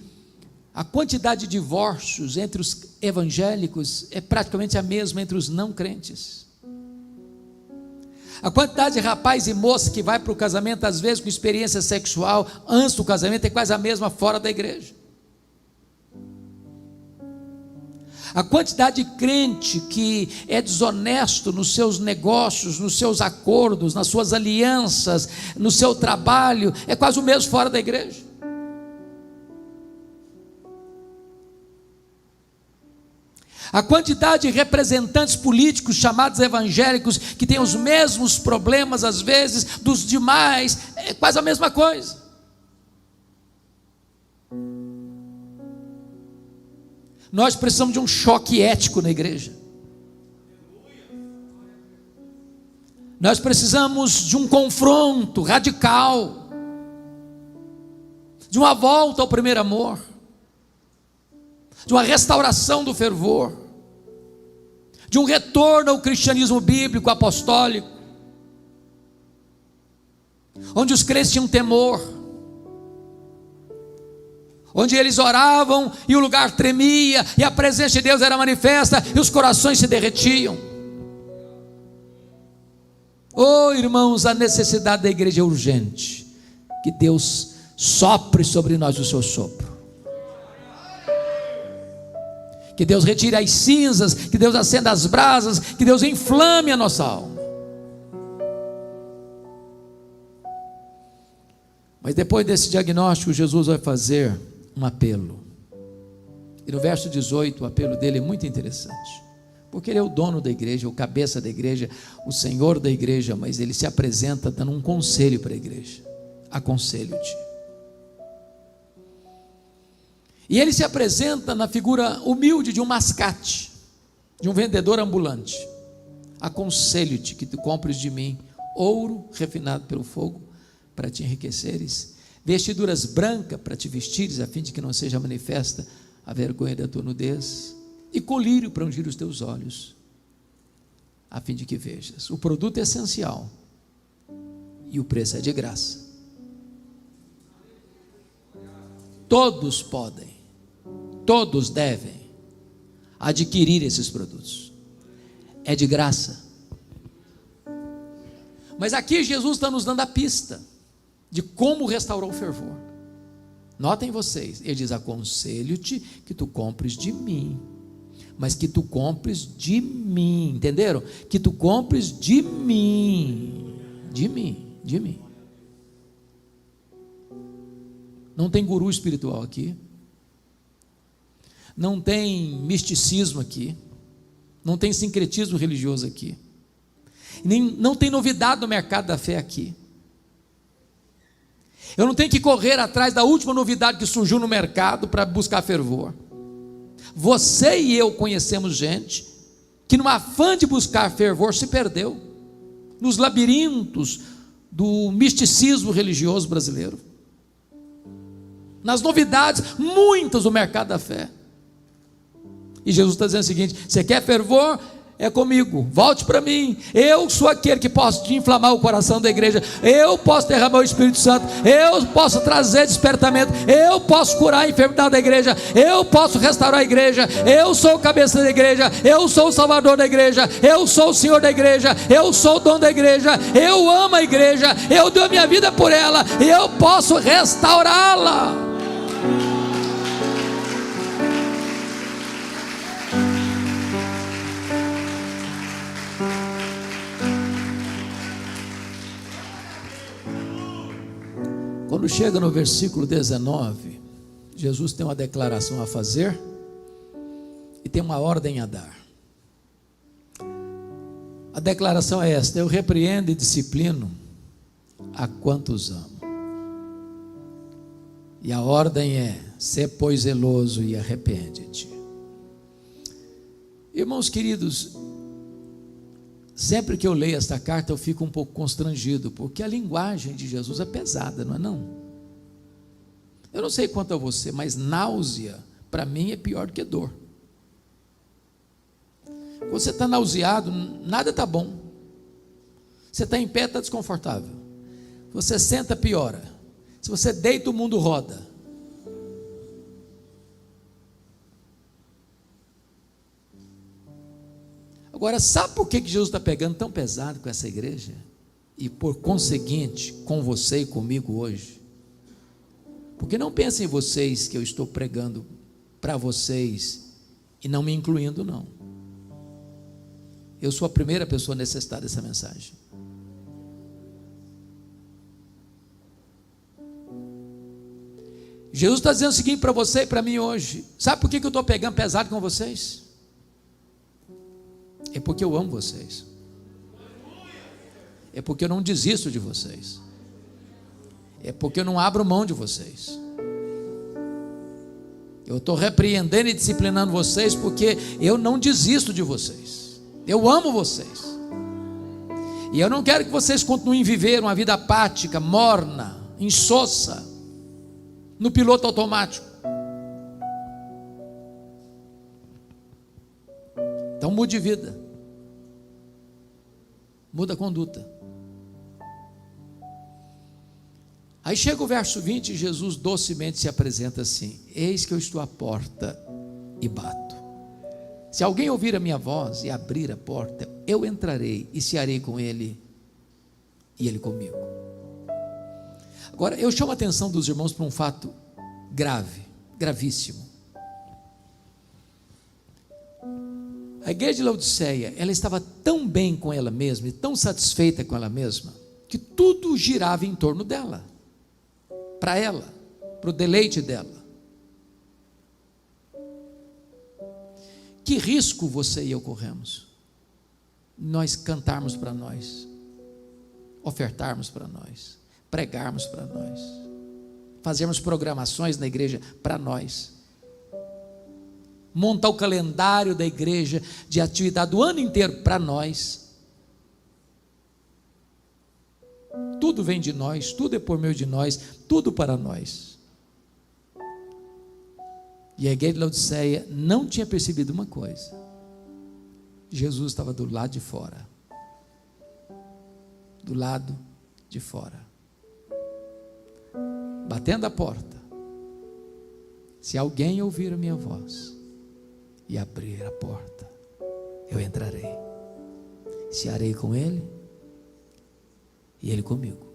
a quantidade de divórcios entre os evangélicos é praticamente a mesma entre os não crentes. A quantidade de rapaz e moça que vai para o casamento, às vezes com experiência sexual antes do casamento, é quase a mesma fora da igreja. A quantidade de crente que é desonesto nos seus negócios, nos seus acordos, nas suas alianças, no seu trabalho, é quase o mesmo fora da igreja. A quantidade de representantes políticos chamados evangélicos que têm os mesmos problemas às vezes dos demais, é quase a mesma coisa. Nós precisamos de um choque ético na igreja. Nós precisamos de um confronto radical, de uma volta ao primeiro amor, de uma restauração do fervor, de um retorno ao cristianismo bíblico, apostólico, onde os crentes tinham temor, onde eles oravam e o lugar tremia, e a presença de Deus era manifesta, e os corações se derretiam. Oh, irmãos, a necessidade da igreja é urgente. Que Deus sopre sobre nós o seu sopro, que Deus retire as cinzas, que Deus acenda as brasas, que Deus inflame a nossa alma. Mas depois desse diagnóstico, Jesus vai fazer um apelo. E no verso 18, o apelo dele é muito interessante, porque ele é o dono da igreja, o cabeça da igreja, o senhor da igreja, mas ele se apresenta dando um conselho para a igreja: aconselho-te. E ele se apresenta na figura humilde de um mascate, de um vendedor ambulante. Aconselho-te que tu compres de mim ouro refinado pelo fogo, para te enriqueceres, vestiduras brancas para te vestires, a fim de que não seja manifesta a vergonha da tua nudez, e colírio para ungir os teus olhos, a fim de que vejas. O produto é essencial e o preço é de graça. Todos podem, todos devem adquirir esses produtos. É de graça. Mas aqui Jesus está nos dando a pista de como restaurar o fervor. Notem vocês, ele diz: aconselho-te que tu compres de mim, mas que tu compres de mim, entenderam? Que tu compres de mim, de mim, de mim. Não tem guru espiritual aqui, não tem misticismo aqui, não tem sincretismo religioso aqui, não tem novidade no mercado da fé aqui. Eu não tenho que correr atrás da última novidade que surgiu no mercado para buscar fervor. Você e eu conhecemos gente que, no afã de buscar fervor, se perdeu nos labirintos do misticismo religioso brasileiro, nas novidades muitas do mercado da fé. E Jesus está dizendo o seguinte: você quer fervor? É comigo, volte para mim. Eu sou aquele que posso te inflamar o coração da igreja, eu posso derramar o Espírito Santo, eu posso trazer despertamento, eu posso curar a enfermidade da igreja, eu posso restaurar a igreja, eu sou o cabeça da igreja, eu sou o salvador da igreja, eu sou o Senhor da igreja, eu sou o dono da igreja, eu amo a igreja, eu dou a minha vida por ela, e eu posso restaurá-la. Quando chega no versículo 19, Jesus tem uma declaração a fazer e tem uma ordem a dar. A declaração é esta: eu repreendo e disciplino a quantos amo. E a ordem é: sê pois zeloso e arrepende-te. Irmãos queridos, sempre que eu leio esta carta eu fico um pouco constrangido, porque a linguagem de Jesus é pesada, não é não? Eu não sei quanto a você, mas náusea para mim é pior do que dor. Quando você está nauseado, nada está bom. Você está em pé, está desconfortável. Você senta, piora. Se você deita, o mundo roda. Agora, sabe por que Jesus está pegando tão pesado com essa igreja? E por conseguinte, com você e comigo hoje? Porque não pensem em vocês que eu estou pregando para vocês e não me incluindo, não. Eu sou a primeira pessoa necessitada dessa mensagem. Jesus está dizendo o seguinte para você e para mim hoje: sabe por que eu estou pegando pesado com vocês? É porque eu amo vocês, é porque eu não desisto de vocês, é porque eu não abro mão de vocês. Eu estou repreendendo e disciplinando vocês porque eu não desisto de vocês, eu amo vocês, e eu não quero que vocês continuem a viver uma vida apática, morna, insossa, no piloto automático. Então mude de vida, muda a conduta. Aí chega o verso 20 e Jesus docemente se apresenta assim: eis que eu estou à porta e bato. Se alguém ouvir a minha voz e abrir a porta, eu entrarei e cearei com ele e ele comigo. Agora eu chamo a atenção dos irmãos para um fato grave, gravíssimo. A igreja de Laodiceia, ela estava tão bem com ela mesma e tão satisfeita com ela mesma, que tudo girava em torno dela, para ela, para o deleite dela. Que risco você e eu corremos? Nós cantarmos para nós, ofertarmos para nós, pregarmos para nós, fazermos programações na igreja para nós, montar o calendário da igreja de atividade do ano inteiro para nós. Tudo vem de nós, tudo é por meio de nós, tudo para nós. E a igreja de Laodiceia não tinha percebido uma coisa: Jesus estava do lado de fora, do lado de fora, batendo a porta. Se alguém ouvir a minha voz e abrir a porta, eu entrarei, cearei com ele e Ele comigo.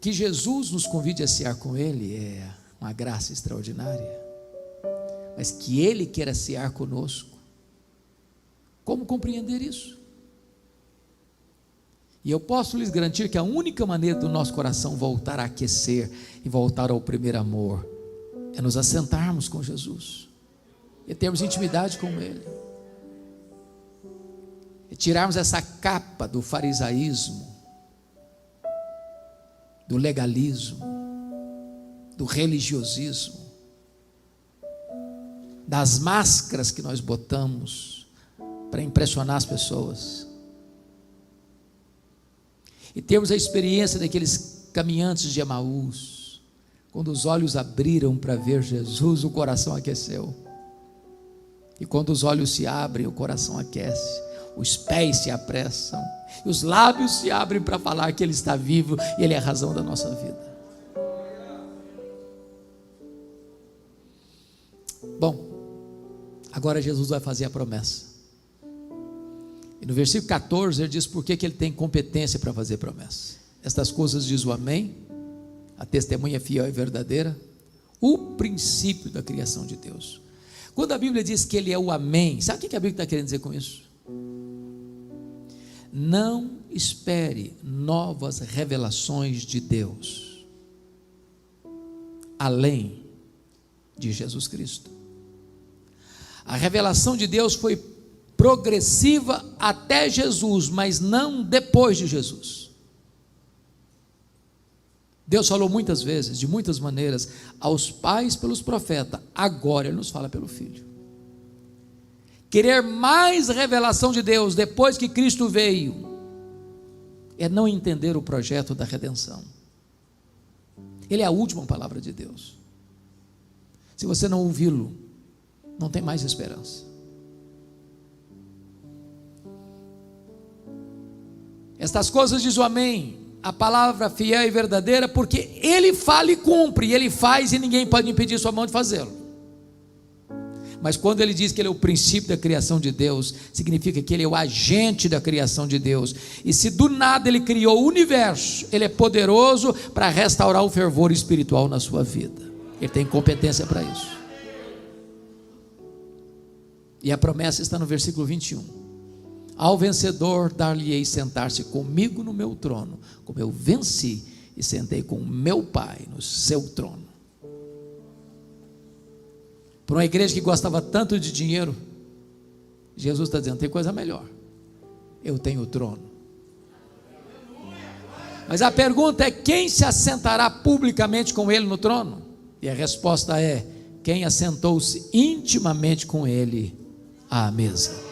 Que Jesus nos convide a cear com Ele é uma graça extraordinária, mas que Ele queira cear conosco, como compreender isso? E eu posso lhes garantir que a única maneira do nosso coração voltar a aquecer e voltar ao primeiro amor é nos assentarmos com Jesus, é termos intimidade com Ele, é tirarmos essa capa do farisaísmo, do legalismo, do religiosismo, das máscaras que nós botamos para impressionar as pessoas, e termos a experiência daqueles caminhantes de Emaús, quando os olhos abriram para ver Jesus, o coração aqueceu, e quando os olhos se abrem, o coração aquece, os pés se apressam, e os lábios se abrem para falar que Ele está vivo, e Ele é a razão da nossa vida. Bom, agora Jesus vai fazer a promessa, e no versículo 14 ele diz por que ele tem competência para fazer promessa. Estas coisas diz o Amém, a testemunha fiel e verdadeira, o princípio da criação de Deus. Quando a Bíblia diz que Ele é o Amém, sabe o que a Bíblia está querendo dizer com isso? Não espere novas revelações de Deus além de Jesus Cristo. A revelação de Deus foi progressiva até Jesus, mas não depois de Jesus. Deus falou muitas vezes, de muitas maneiras, aos pais pelos profetas, agora Ele nos fala pelo Filho. Querer mais revelação de Deus depois que Cristo veio é não entender o projeto da redenção. Ele é a última palavra de Deus. Se você não ouvi-lo, não tem mais esperança. Estas coisas diz o Amém, a palavra fiel e verdadeira, porque Ele fala e cumpre, Ele faz e ninguém pode impedir sua mão de fazê-lo. Mas quando Ele diz que Ele é o princípio da criação de Deus, significa que Ele é o agente da criação de Deus, e se do nada Ele criou o universo, Ele é poderoso para restaurar o fervor espiritual na sua vida, Ele tem competência para isso. E a promessa está no versículo 21, ao vencedor dar-lhe-ei sentar-se comigo no meu trono, como eu venci e sentei com o meu Pai no seu trono. Para uma igreja que gostava tanto de dinheiro, Jesus está dizendo, tem coisa melhor, eu tenho o trono. Mas a pergunta é, quem se assentará publicamente com Ele no trono? E a resposta é, quem assentou-se intimamente com Ele à mesa.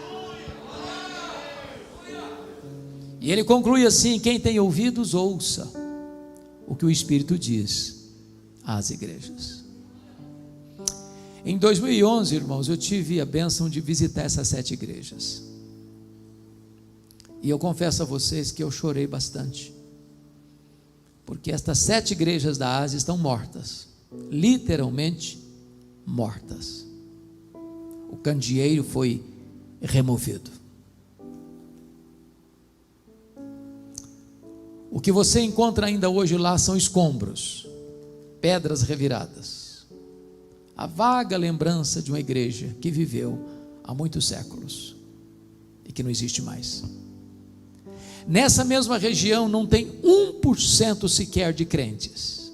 E ele conclui assim, quem tem ouvidos, ouça o que o Espírito diz às igrejas. Em 2011, irmãos, eu tive a bênção de visitar essas 7 igrejas, e eu confesso a vocês que eu chorei bastante, porque estas 7 igrejas da Ásia estão mortas, literalmente mortas. O candeeiro foi removido. O que você encontra ainda hoje lá são escombros, pedras reviradas, a vaga lembrança de uma igreja que viveu há muitos séculos e que não existe mais. Nessa mesma região não tem 1% sequer de crentes.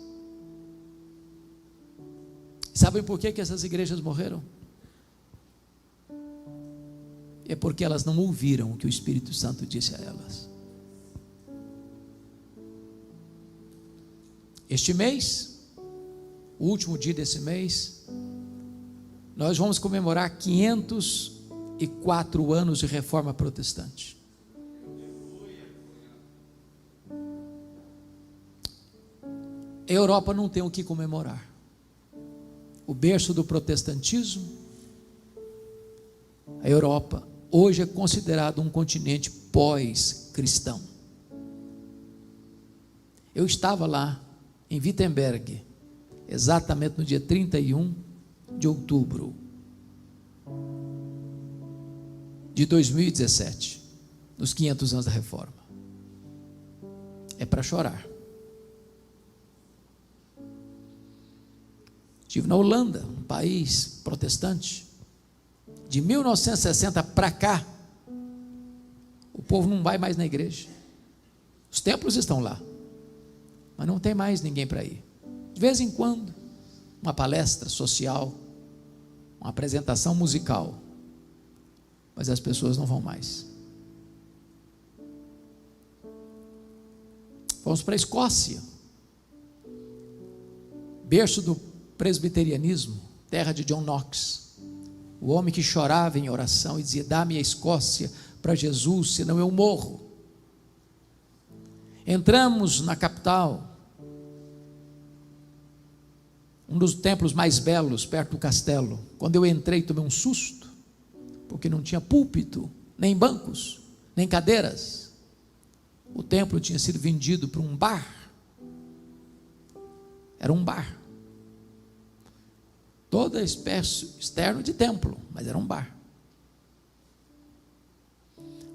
Sabem por que essas igrejas morreram? É porque elas não ouviram o que o Espírito Santo disse a elas. Este mês, o último dia desse mês, nós vamos comemorar 504 anos de reforma protestante. A Europa não tem o que comemorar. O berço do protestantismo, a Europa, hoje é considerado um continente pós-cristão. Eu estava lá em Wittenberg, exatamente no dia 31 de outubro. de 2017, nos 500 anos da Reforma. É para chorar. Estive na Holanda, um país protestante. De 1960 para cá, o povo não vai mais na igreja. Os templos estão lá, mas não tem mais ninguém para ir. De vez em quando, uma palestra social, uma apresentação musical, mas as pessoas não vão mais. Vamos para a Escócia, berço do presbiterianismo, terra de John Knox, o homem que chorava em oração e dizia: dá-me a Escócia para Jesus, senão eu morro. Entramos na capital, um dos templos mais belos, perto do castelo. Quando eu entrei, tomei um susto, porque não tinha púlpito, nem bancos, nem cadeiras. O templo tinha sido vendido para um bar. Era um bar. Todo espécie externo de templo, mas era um bar.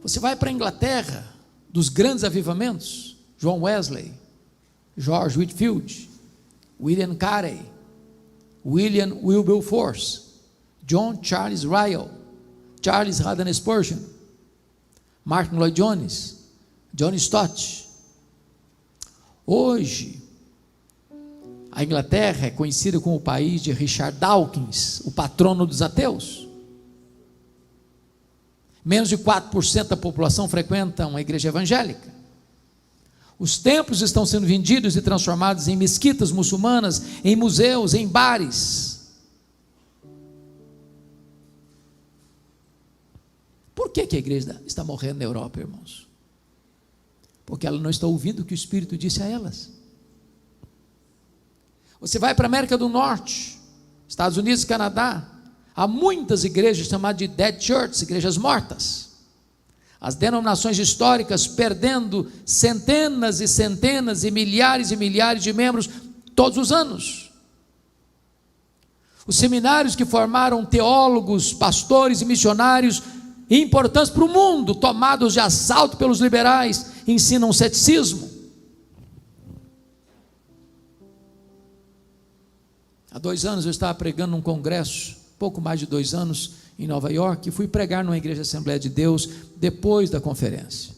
Você vai para a Inglaterra, dos grandes avivamentos, John Wesley, George Whitefield, William Carey, William Wilberforce, John Charles Ryle, Charles Haddon Spurgeon, Martin Lloyd Jones, John Stott. Hoje, a Inglaterra é conhecida como o país de Richard Dawkins, o patrono dos ateus. Menos de 4% da população frequenta uma igreja evangélica. Os templos estão sendo vendidos e transformados em mesquitas muçulmanas, em museus, em bares. Por que a igreja está morrendo na Europa, irmãos? Porque ela não está ouvindo o que o Espírito disse a elas. Você vai para a América do Norte, Estados Unidos e Canadá, há muitas igrejas chamadas de dead churches, igrejas mortas. As denominações históricas perdendo centenas e centenas e milhares de membros todos os anos. Os seminários que formaram teólogos, pastores e missionários importantes para o mundo, tomados de assalto pelos liberais, ensinam ceticismo. Há 2 anos eu estava pregando num congresso, pouco mais de 2 anos, em Nova York, e fui pregar numa igreja Assembleia de Deus, depois da conferência.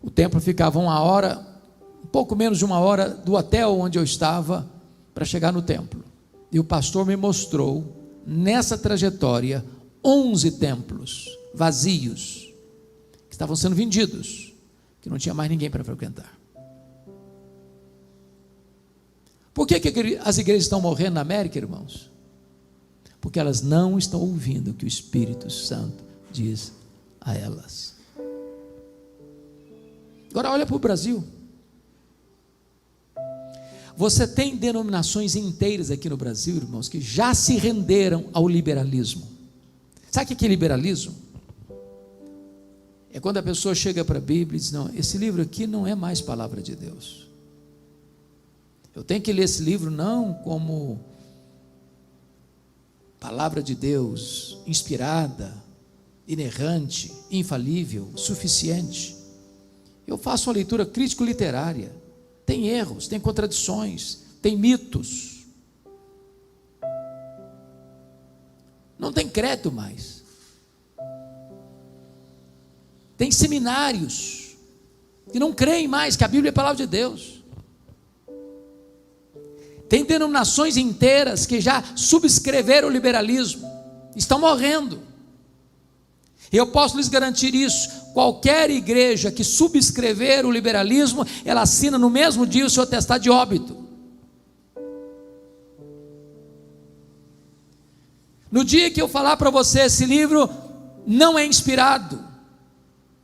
O templo ficava um pouco menos de 1 hora do hotel onde eu estava, para chegar no templo. E o pastor me mostrou, nessa trajetória, 11 templos vazios, que estavam sendo vendidos, que não tinha mais ninguém para frequentar. Por que as igrejas estão morrendo na América, irmãos? Porque elas não estão ouvindo o que o Espírito Santo diz a elas. Agora olha para o Brasil. Você tem denominações inteiras aqui no Brasil, irmãos, que já se renderam ao liberalismo. Sabe o que é liberalismo? É quando a pessoa chega para a Bíblia e diz: não, esse livro aqui não é mais palavra de Deus. Eu tenho que ler esse livro não como palavra de Deus, inspirada, inerrante, infalível, suficiente. Eu faço uma leitura crítico-literária. Tem erros, tem contradições, tem mitos. Não tem crédito mais. Tem seminários que não creem mais que a Bíblia é a palavra de Deus. Tem denominações inteiras que já subscreveram o liberalismo, estão morrendo. E eu posso lhes garantir isso: qualquer igreja que subscrever o liberalismo, ela assina no mesmo dia o seu atestado de óbito. No dia que eu falar para você, esse livro não é inspirado,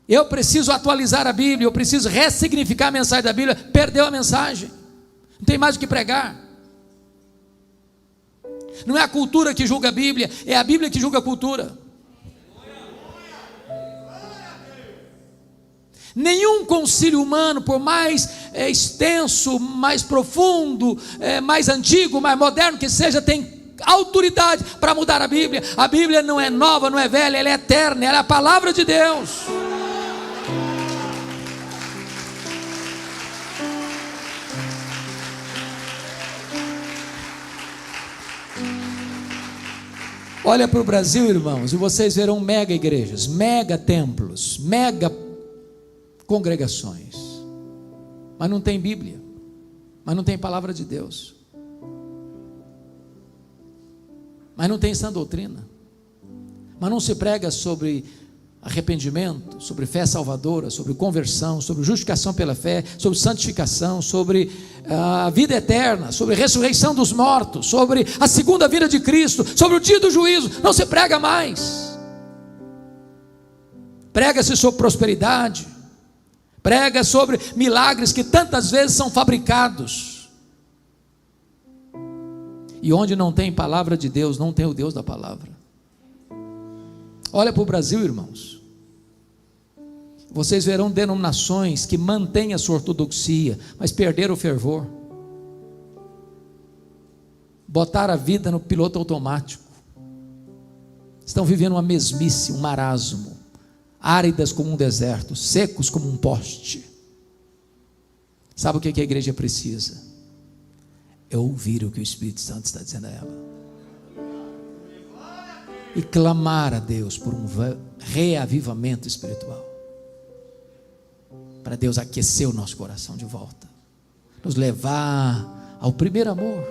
eu preciso atualizar a Bíblia, eu preciso ressignificar a mensagem da Bíblia, perdeu a mensagem, não tem mais o que pregar. Não é a cultura que julga a Bíblia, é a Bíblia que julga a cultura. Nenhum concílio humano, por mais extenso, mais profundo, mais antigo, mais moderno que seja, tem autoridade para mudar a Bíblia. A Bíblia não é nova, não é velha, ela é eterna, ela é a palavra de Deus. Olha para o Brasil, irmãos, e vocês verão mega igrejas, mega templos, mega congregações, mas não tem Bíblia, mas não tem palavra de Deus, mas não tem sã doutrina, mas não se prega sobre arrependimento, sobre fé salvadora, sobre conversão, sobre justificação pela fé, sobre santificação, sobre a vida eterna, sobre a ressurreição dos mortos, sobre a segunda vinda de Cristo, sobre o dia do juízo. Não se prega mais. Prega-se sobre prosperidade, prega sobre milagres que tantas vezes são fabricados. E onde não tem palavra de Deus, não tem o Deus da palavra. Olha para o Brasil, irmãos. Vocês verão denominações que mantêm a sua ortodoxia, mas perderam o fervor. Botaram a vida no piloto automático. Estão vivendo uma mesmice, um marasmo. Áridas como um deserto, secos como um poste. Sabe o que a igreja precisa? É ouvir o que o Espírito Santo está dizendo a ela. E clamar a Deus por um reavivamento espiritual, para Deus aquecer o nosso coração de volta, nos levar ao primeiro amor,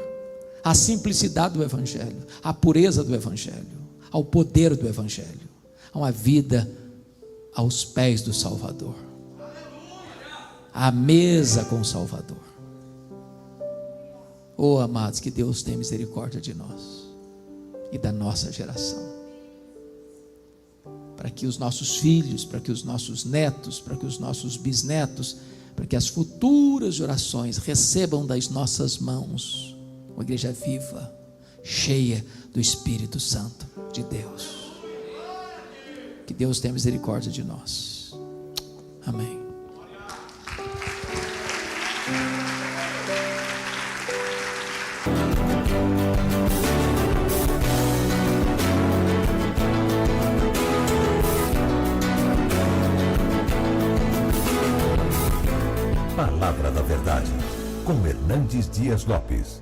à simplicidade do Evangelho, à pureza do Evangelho, ao poder do Evangelho, a uma vida aos pés do Salvador, à mesa com o Salvador. Oh, amados, que Deus tenha misericórdia de nós e da nossa geração, para que os nossos filhos, para que os nossos netos, para que os nossos bisnetos, para que as futuras gerações recebam das nossas mãos uma igreja viva, cheia do Espírito Santo de Deus. Que Deus tenha misericórdia de nós. Amém. Palavra da Verdade, com Hernandes Dias Lopes.